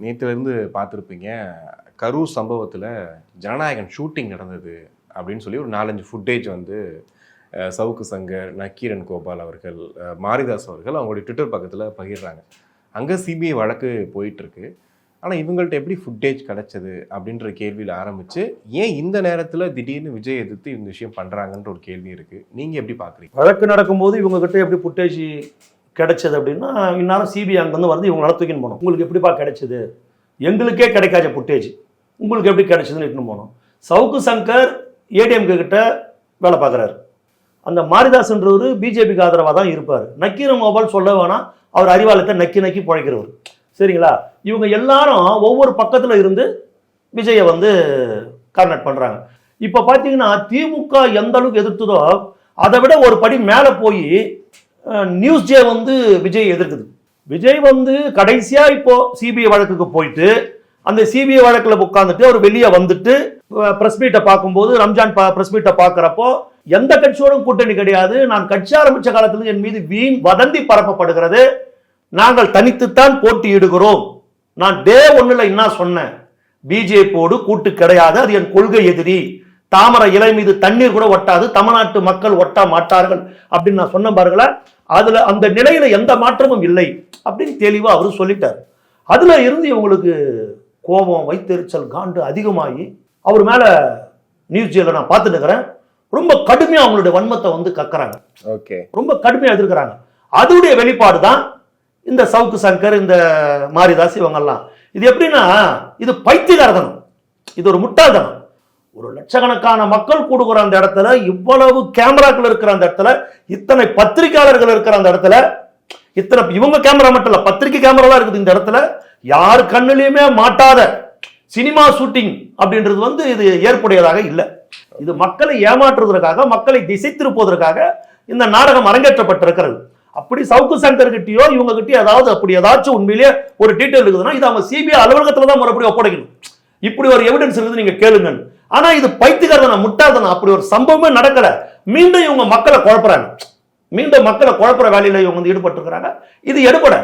நேற்றுலேருந்து பார்த்துருப்பீங்க, கரூர் சம்பவத்தில் ஜனநாயகன் ஷூட்டிங் நடந்தது அப்படின்னு சொல்லி ஒரு 4-5 ஃபுட்டேஜ் வந்து சவுக்கு சங்கர், நக்கீரன் கோபால் அவர்கள், மாரிதாஸ் அவர்கள் அவங்களுடைய ட்விட்டர் பக்கத்தில் பகிர்றாங்க. அங்கே சிபிஐ வழக்கு போயிட்டுருக்கு. ஆனால் இவங்கள்ட்ட எப்படி ஃபுட்டேஜ் கிடச்சது அப்படின்ற கேள்வியில் ஆரம்பித்து, ஏன் இந்த நேரத்தில் திடீர்னு விஜய் எதிர்த்து இந்த விஷயம் பண்ணுறாங்கன்ற ஒரு கேள்வி இருக்குது. நீங்கள் எப்படி பார்க்குறீங்க? வழக்கு நடக்கும்போது இவங்ககிட்ட எப்படி ஃபுட்டேஜ் கிடைச்சது அப்படின்னா, இந்நேரம் சிபிஐ அங்கேருந்து வந்து இவங்களால தூக்கின்னு போனோம். உங்களுக்கு எப்படிப்பா கிடைச்சது? எங்களுக்கே கிடைக்காத ஃபுட்டேஜ் உங்களுக்கு எப்படி கிடைச்சதுன்னு இட்டுன்னு போனோம். சவுக்கு சங்கர் ஏடிஎம்கே கிட்ட வேலை பார்க்குறாரு. அந்த மாரிதாஸ்ன்றவர் பிஜேபிக்கு ஆதரவாக தான் இருப்பார். நக்கீரன் கோபால் சொல்ல வேணாம், அவர் அறிவாலயத்தை நக்கி நக்கி பழைக்கிறவர். சரிங்களா? இவங்க எல்லாரும் ஒவ்வொரு பக்கத்தில் இருந்து விஜயை வந்து கார்னட் பண்ணுறாங்க. இப்போ பார்த்தீங்கன்னா திமுக எந்த அளவுக்கு எதிர்த்ததோ அதை விட ஒரு படி மேலே போய் நியூஸ் ஜே வந்து விஜய் எதிர்க்குது. விஜய் வந்து கடைசியாக இப்போ சிபிஐ வழக்குக்கு போயிட்டு அந்த சிபிஐ வழக்கில் உட்காந்துட்டு அவர் வெளியே வந்துட்டு பிரஸ் மீட்டை பார்க்கும்போது, ரம்ஜான் பிரஸ் மீட்டை பார்க்குறப்போ எந்த கட்சியோடும் கூட்டணி கிடையாது, நான் கட்சி ஆரம்பித்த காலத்தில் என் மீது வீண் வதந்தி பரப்பப்படுகிறது, நாங்கள் தனித்துத்தான் போட்டியிடுகிறோம், நான் டே 1ல் என்ன சொன்னேன், பிஜேபியோடு கூட்டு கிடையாது, அது என் கொள்கை எதிரி, தாமரை இலை மீது தண்ணீர் கூட ஒட்டாது, தமிழ்நாட்டு மக்கள் ஒட்ட மாட்டார்கள் அப்படின்னு நான் சொன்ன பாருங்களா. அதுல அந்த நிலையில எந்த மாற்றமும் இல்லை அப்படின்னு தெளிவா அவரு சொல்லிட்டார். அதுல இருந்து இவங்களுக்கு கோபம், வைத்தெரிச்சல், காண்டு அதிகமாகி அவர் மேல நியூஸ் ஜேல நான் பார்த்துட்டு இருக்கிறேன், ரொம்ப கடுமையா அவங்களுடைய வன்மத்தை வந்து கக்குறாங்க. ஓகே, ரொம்ப கடுமையா எதிர்க்கிறாங்க. அதோடைய வெளிப்பாடு தான் இந்த சவுக்கு சங்கர், இந்த மாரிதாஸ் இவங்கெல்லாம். இது எப்படின்னா, இது பைத்தியகாரதனம், இது ஒரு முட்டாள்தனம். ஒரு லட்சக்கணக்கான மக்கள் கூடுகிற அந்த இடத்துல, இவ்வளவு கேமராக்கள் இருக்கிற அந்த இடத்துல, இத்தனை பத்திரிகையாளர்கள் இருக்கிற அந்த இடத்துல, இத்தனை இவங்க கேமரா மட்டும் இல்ல, பத்திரிகை கேமரா இருக்குது இந்த இடத்துல, யார் கண்ணிலையுமே மாட்டாத சினிமா ஷூட்டிங் அப்படின்றது வந்து இது ஏற்புடையதாக இல்லை. இது மக்களை ஏமாற்றுவதற்காக, மக்களை திசை திருப்புவதற்காக இந்த நாடகம் அரங்கேற்றப்பட்டிருக்கிறது. அப்படி சவுக்கு சங்கர் கிட்டயோ இவங்க கிட்டயோ ஏதாவது அப்படி ஏதாச்சும் உண்மையிலேயே ஒரு டீட்டெயில் இருக்குதுன்னா இது அவங்க சிபிஐ அலுவலகத்துல தான் மறுபடியும் ஒப்படைக்கணும். இப்படி ஒரு எவிடன்ஸ் இருக்குது, நீங்க கேளுங்க. ஆனா இது பைத்தியக்காரதனம், முட்டாள்தனம். அப்படி ஒரு சம்பவமே நடக்கல. மீண்டும் இவங்க மக்களை குழப்புறாங்க, மீண்டும் மக்களை குழப்புற வேலையில இவங்க வந்து ஈடுபட்டு இருக்கிறாங்க. இது எடுபட